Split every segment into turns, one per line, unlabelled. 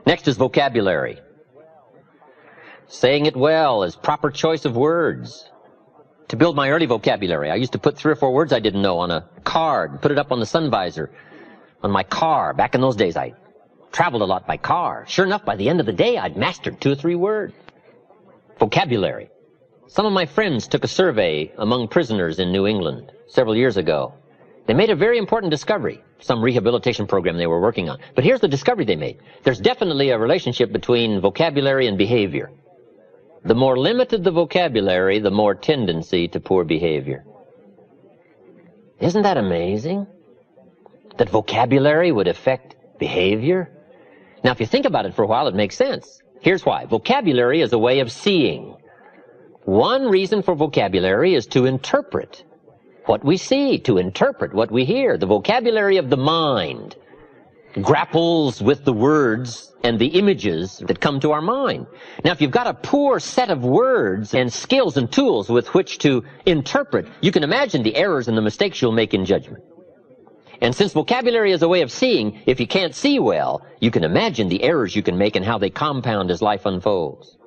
Next is vocabulary. Saying it well is proper choice of words. To build my early vocabulary, I used to put 3 or 4 words I didn't know on a card, put it up on the sun visor on my car. Back in those days, I traveled a lot by car. Sure enough, by the end of the day, I'd mastered 2 or 3 words. Vocabulary. Some of my friends took a survey among prisoners in New England several years ago. They made a very important discovery, some rehabilitation program they were working on. But here's the discovery they made. There's definitely a relationship between vocabulary and behavior. The more limited the vocabulary, the more tendency to poor behavior. Isn't that amazing? That vocabulary would affect behavior? Now, if you think about it for a while, it makes sense. Here's why. Vocabulary is a way of seeing. One reason for vocabulary is to interpret what we see, to interpret what we hear. The vocabulary of the mind grapples with the words and the images that come to our mind. Now, if you've got a poor set of words and skills and tools with which to interpret, you can imagine the errors and the mistakes you'll make in judgment. And since vocabulary is a way of seeing, if you can't see well, you can imagine the errors you can make and how they compound as life unfolds.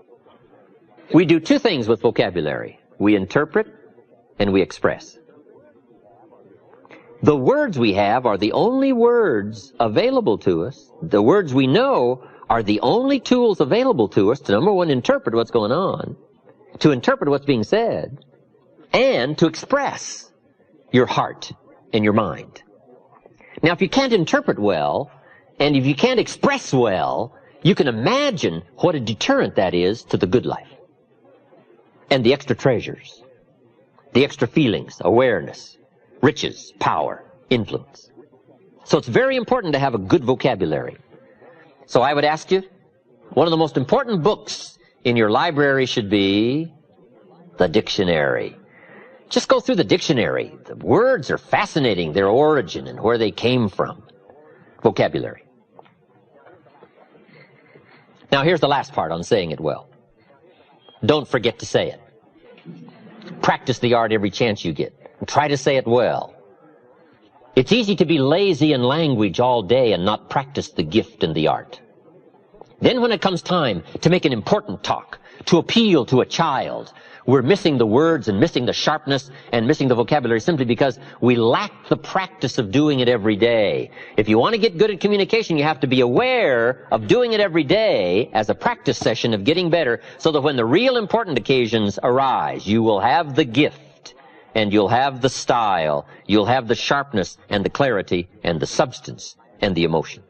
We do 2 things with vocabulary. We interpret and we express. The words we have are the only words available to us. The words we know are the only tools available to us to, number one, interpret what's going on, to interpret what's being said, and to express your heart and your mind. Now, if you can't interpret well, and if you can't express well, you can imagine what a deterrent that is to the good life. And the extra treasures, the extra feelings, awareness, riches, power, influence. So it's very important to have a good vocabulary. So I would ask you, one of the most important books in your library should be the dictionary. Just go through the dictionary. The words are fascinating, their origin and where they came from. Vocabulary. Now here's the last part on saying it well. Don't forget to say it. Practice the art every chance you get. And try to say it well. It's easy to be lazy in language all day and not practice the gift and the art. Then when it comes time to make an important talk, to appeal to a child, we're missing the words and missing the sharpness and missing the vocabulary simply because we lack the practice of doing it every day. If you want to get good at communication, you have to be aware of doing it every day as a practice session of getting better so that when the real important occasions arise, you will have the gift and you'll have the style, you'll have the sharpness and the clarity and the substance and the emotion.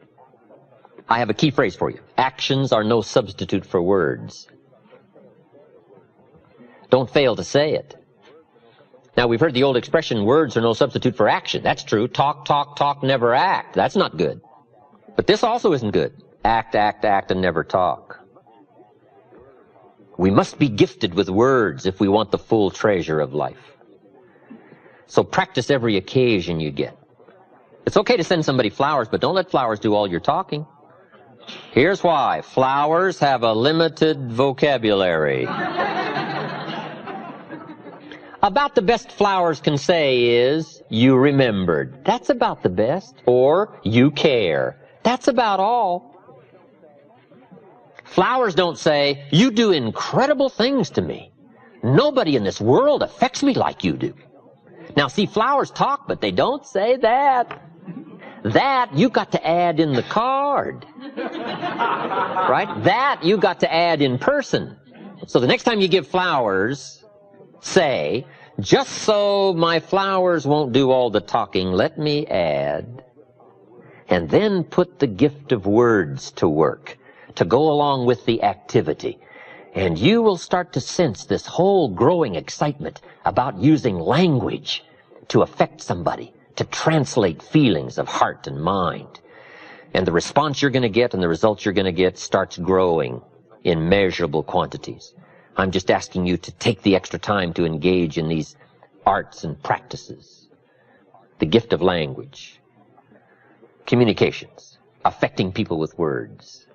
I have a key phrase for you. Actions are no substitute for words. Don't fail to say it. Now, we've heard the old expression, words are no substitute for action. That's true. Talk, talk, talk, never act. That's not good. But this also isn't good. Act, act, act, and never talk. We must be gifted with words if we want the full treasure of life. So practice every occasion you get. It's okay to send somebody flowers, but don't let flowers do all your talking. Here's why. Flowers have a limited vocabulary. About the best flowers can say is, you remembered. That's about the best. Or, you care. That's about all. Flowers don't say, you do incredible things to me. Nobody in this world affects me like you do. Now, see, flowers talk, but they don't say that. That you got to add in the card. Right? That you got to add in person. So the next time you give flowers, say, just so my flowers won't do all the talking, let me add, and then put the gift of words to work to go along with the activity. And you will start to sense this whole growing excitement about using language to affect somebody, to translate feelings of heart and mind. And the response you're going to get and the results you're going to get starts growing in measurable quantities. I'm just asking you to take the extra time to engage in these arts and practices. The gift of language, communications, affecting people with words.